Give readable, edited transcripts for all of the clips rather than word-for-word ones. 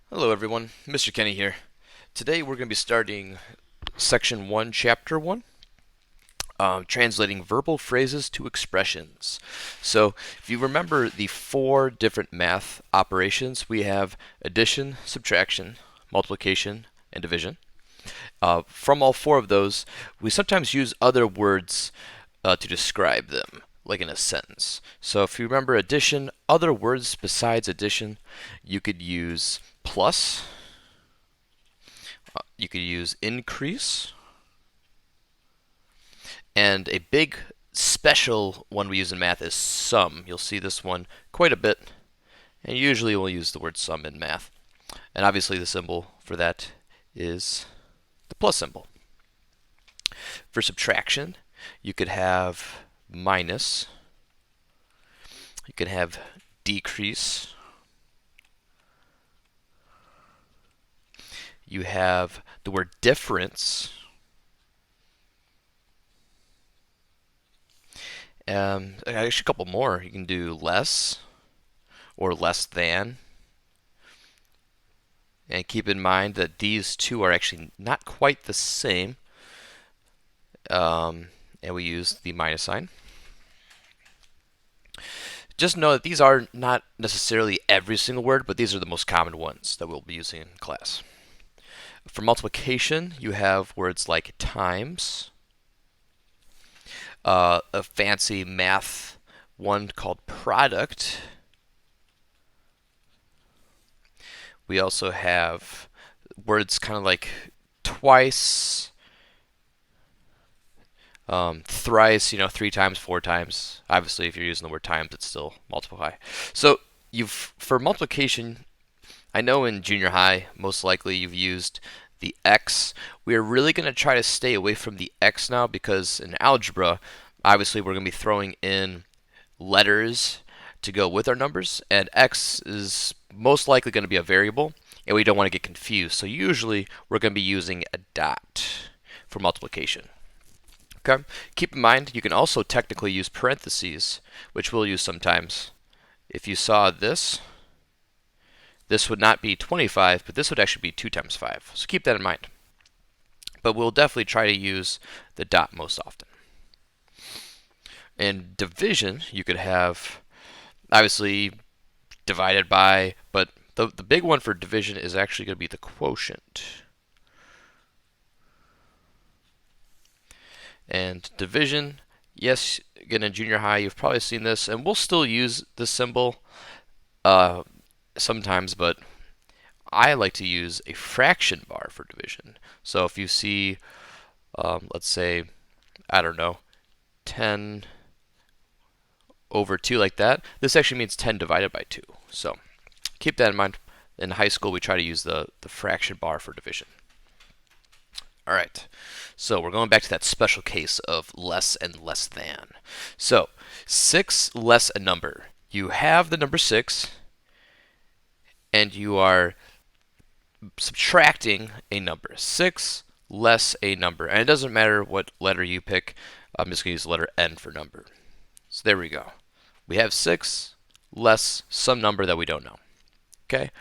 Hello everyone, Mr. Kenny here. Today we're going to be starting Section 1, Chapter 1, translating verbal phrases to expressions. So if you remember the four different math operations, we have addition, subtraction, multiplication, and division. From all four of those, we sometimes use other words to describe them, like in a sentence. So if you remember addition, other words besides addition, you could use plus. You could use increase, and a big special one we use in math is sum. You'll see this one quite a bit, and usually we'll use the word sum in math. And obviously the symbol for that is the plus symbol. For subtraction, you could have minus, you could have decrease, you have the word difference, actually a couple more. You can do less or less than. And keep in mind that these two are actually not quite the same. And we use the minus sign. Just know that these are not necessarily every single word, but these are the most common ones that we'll be using in class. For multiplication, you have words like times, a fancy math one called product. We also have words kind of like twice, thrice, three times, four times. Obviously, if you're using the word times, it's still multiply. So for multiplication, I know in junior high, most likely you've used the x. We are really going to try to stay away from the x now because in algebra, obviously we're going to be throwing in letters to go with our numbers, and x is most likely going to be a variable, and we don't want to get confused. So usually we're going to be using a dot for multiplication. Okay. Keep in mind, you can also technically use parentheses, which we'll use sometimes. If you saw this, this would not be 25, but this would actually be 2 times 5. So keep that in mind. But we'll definitely try to use the dot most often. In division, you could have, obviously, divided by, but the big one for division is actually going to be the quotient. And division, yes, again in junior high, you've probably seen this, and we'll still use this symbol sometimes, but I like to use a fraction bar for division. So if you see, let's say, I don't know, 10 over 2 like that, this actually means 10 divided by 2. So keep that in mind. In high school, we try to use the fraction bar for division. All right, so we're going back to that special case of less and less than. So 6 less a number. You have the number 6, and you are subtracting a number. 6 less a number. And it doesn't matter what letter you pick. I'm just going to use the letter N for number. So there we go. We have 6 less some number that we don't know. Okay?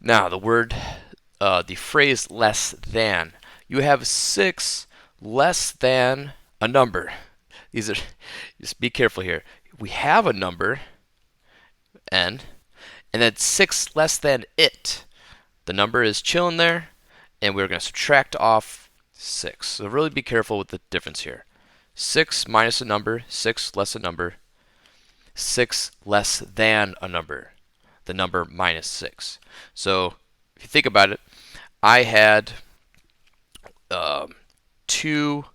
Now, the phrase less than. You have 6 less than a number. These are, just be careful here. We have a number, N, and then 6 less than it. The number is chilling there, and we're going to subtract off 6. So really be careful with the difference here. 6 minus a number, 6 less a number, 6 less than a number, the number minus 6. So if you think about it, I had 2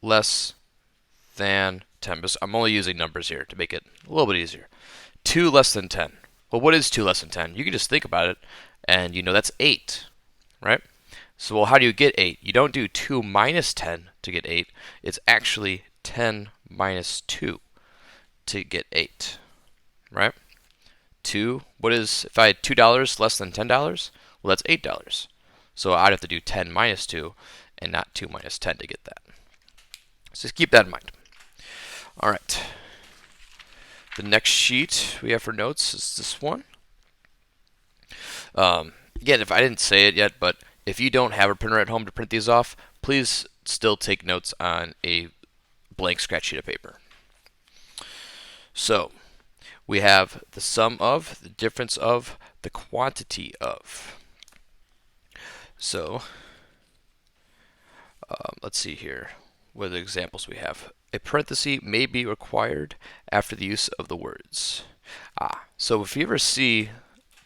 less than 10. I'm only using numbers here to make it a little bit easier. 2 less than 10. Well, what is 2 less than 10? You can just think about it, and you know that's 8, right? So, well, how do you get 8? You don't do 2 minus 10 to get 8. It's actually 10 minus 2 to get 8, right? 2, what is, if I had $2 less than $10, well, that's $8. So I'd have to do 10 minus 2 and not 2 minus 10 to get that. So just keep that in mind. All right. The next sheet we have for notes is this one. Again, if I didn't say it yet, but if you don't have a printer at home to print these off, please still take notes on a blank scratch sheet of paper. So we have the sum of, the difference of, the quantity of. So let's see here. What are the examples we have? A parenthesis may be required after the use of the words. So if you ever see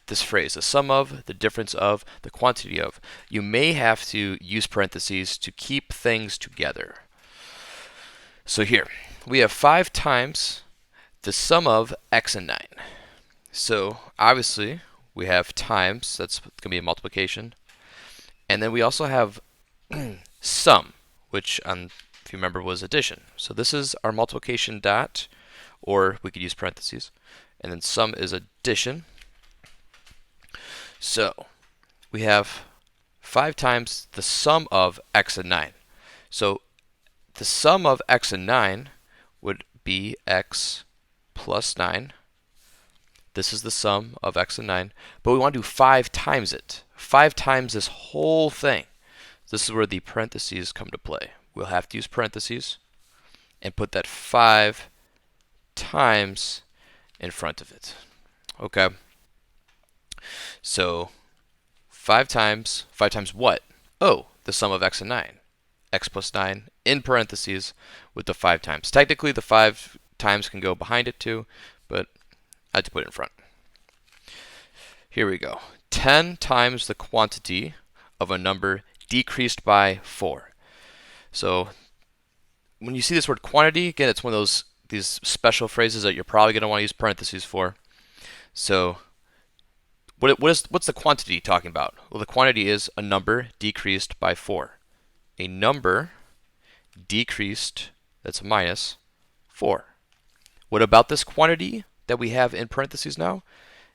this phrase, the sum of, the difference of, the quantity of, you may have to use parentheses to keep things together. So here, we have 5 times the sum of x and 9. So obviously, we have times, that's going to be a multiplication. And then we also have sum, which if you remember was addition. So this is our multiplication dot, or we could use parentheses. And then sum is addition. So we have 5 times the sum of x and 9. So the sum of x and 9 would be x plus 9. This is the sum of x and 9. But we want to do 5 times it. 5 times this whole thing. This is where the parentheses come to play. We'll have to use parentheses and put that 5 times in front of it. Okay. So 5 times what? Oh, the sum of x and 9. X plus 9 in parentheses with the 5 times. Technically, the 5 times can go behind it too, but I had to put it in front. Here we go. 10 times the quantity of a number decreased by 4. So when you see this word quantity, again, it's one of these special phrases that you're probably going to want to use parentheses for. So what's the quantity talking about? Well, the quantity is a number decreased by 4. A number decreased, that's minus 4. What about this quantity that we have in parentheses now?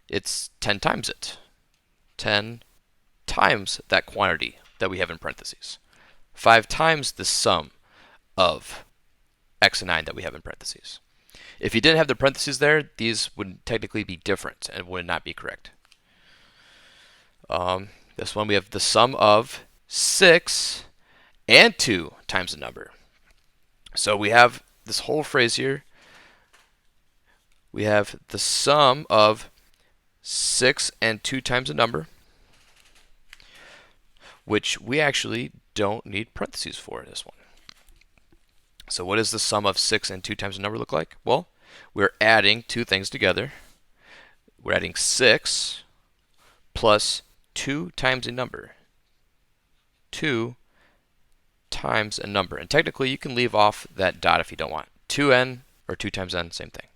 It's 10 times it. 10 times that quantity that we have in parentheses. 5 times the sum of x and 9 that we have in parentheses. If you didn't have the parentheses there, these would technically be different and would not be correct. This one we have the sum of 6 and 2 times the number. So we have this whole phrase here. We have the sum of 6 and 2 times the number, which we actually don't need parentheses for in this one. So what does the sum of 6 and 2 times the number look like? Well, we're adding two things together. We're adding 6 plus 2 times a number. 2 times a number. And technically, you can leave off that dot if you don't want. 2n or 2 times n, same thing.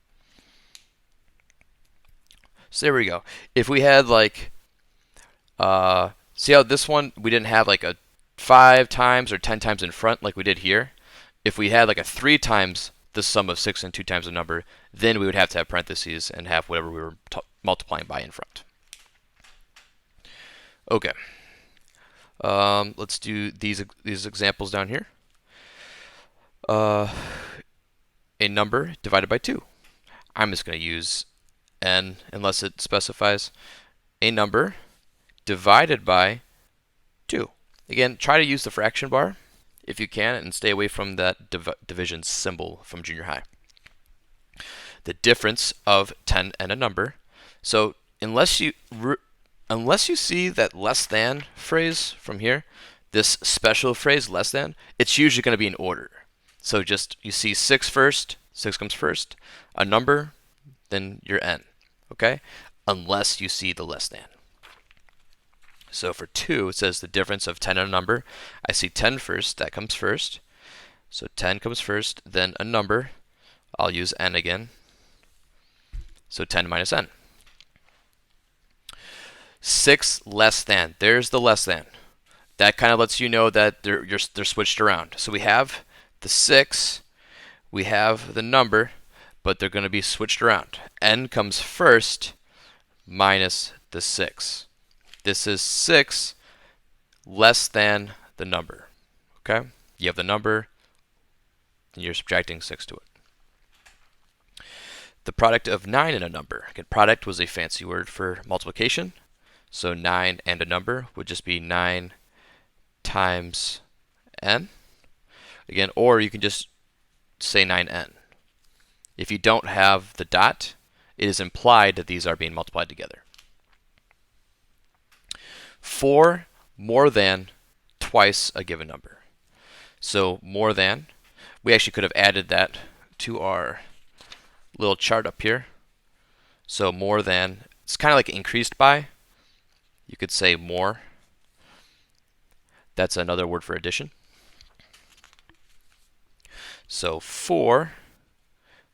So there we go. If we had like, see how this one, we didn't have like a 5 times or 10 times in front like we did here. If we had like a 3 times the sum of 6 and 2 times the number, then we would have to have parentheses and have whatever we were multiplying by in front. Okay. Let's do these examples down here. A number divided by 2. I'm just going to use n unless it specifies. A number divided by 2. Again, try to use the fraction bar if you can and stay away from that division symbol from junior high. The difference of 10 and a number. So unless you see that less than phrase from here, this special phrase less than, it's usually going to be in order. So just you see 6 first, 6 comes first, a number, then your n. Okay? Unless you see the less than. So for 2, it says the difference of 10 and a number. I see 10 first, that comes first. So 10 comes first, then a number. I'll use n again. So 10 minus n. 6 less than. There's the less than. That kind of lets you know that they're switched around. So we have the 6, we have the number, but they're going to be switched around. N comes first minus the 6. This is 6 less than the number. Okay? You have the number, and you're subtracting 6 to it. The product of 9 and a number. Again, product was a fancy word for multiplication. So 9 and a number would just be 9 times n. Again, or you can just say 9n. If you don't have the dot, it is implied that these are being multiplied together. 4 more than twice a given number. So more than, we actually could have added that to our little chart up here. So more than, it's kind of like increased by. You could say more. That's another word for addition. So 4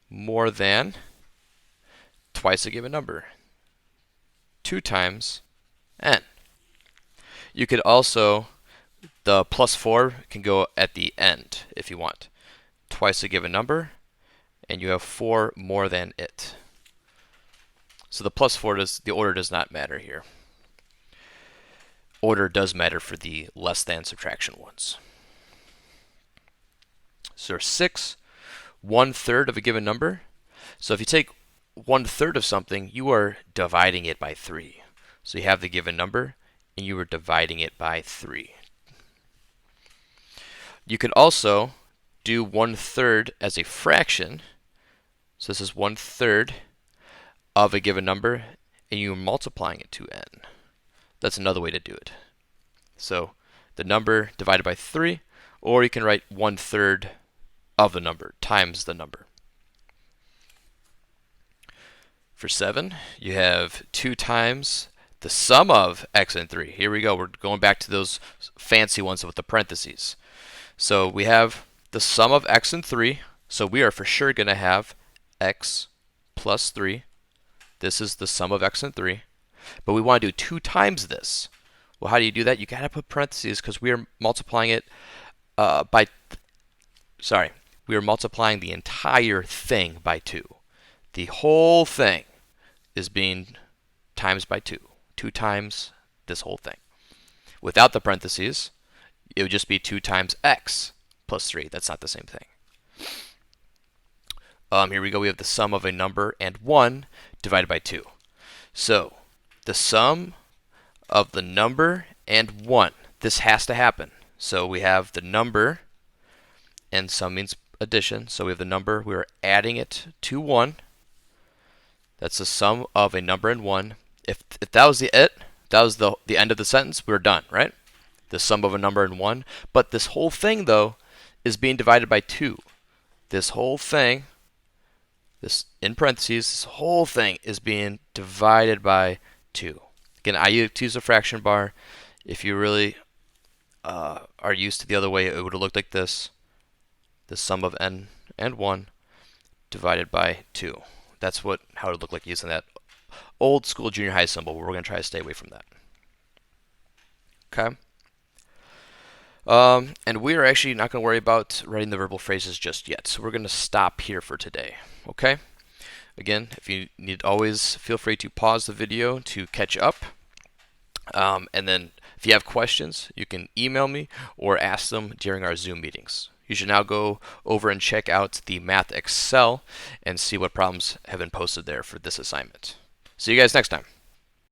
more than twice a given number. 2 times n. You could also, the plus 4 can go at the end if you want. Twice a given number, and you have 4 more than it. So the plus 4 the order does not matter here. Order does matter for the less than subtraction ones. So 6, 1/3 of a given number. So if you take 1/3 of something, you are dividing it by 3. So you have the given number, and you are dividing it by 3. You can also do 1/3 as a fraction. So this is 1/3 of a given number, and you're multiplying it to n. That's another way to do it. So the number divided by 3, or you can write 1/3 of the number times the number. For 7, you have 2 times the sum of x and 3. Here we go. We're going back to those fancy ones with the parentheses. So we have the sum of x and 3. So we are for sure going to have x plus 3. This is the sum of x and 3. But we want to do 2 times this. Well, how do you do that? You got to put parentheses because we are multiplying it we are multiplying the entire thing by 2. The whole thing is being times by 2. 2 times this whole thing. Without the parentheses, it would just be 2 times x plus 3. That's not the same thing. Here we go. We have the sum of a number and 1 divided by 2. So the sum of the number and 1. This has to happen. So we have the number, and sum means addition. So we have the number. We are adding it to 1. That's the sum of a number and 1. If that was that was the end of the sentence, we're done, right? The sum of a number and 1. But this whole thing, though, is being divided by 2. This whole thing, this in parentheses, this whole thing is being divided by 2. Again, I use a fraction bar. If you really are used to the other way, it would have looked like this. The sum of n and 1 divided by 2. That's how it would look like using that old school junior high symbol. We're going to try to stay away from that. Okay? And we are actually not going to worry about writing the verbal phrases just yet. So we're going to stop here for today. Okay? Again, if you need, always feel free to pause the video to catch up. And then if you have questions, you can email me or ask them during our Zoom meetings. You should now go over and check out the Math Excel and see what problems have been posted there for this assignment. See you guys next time.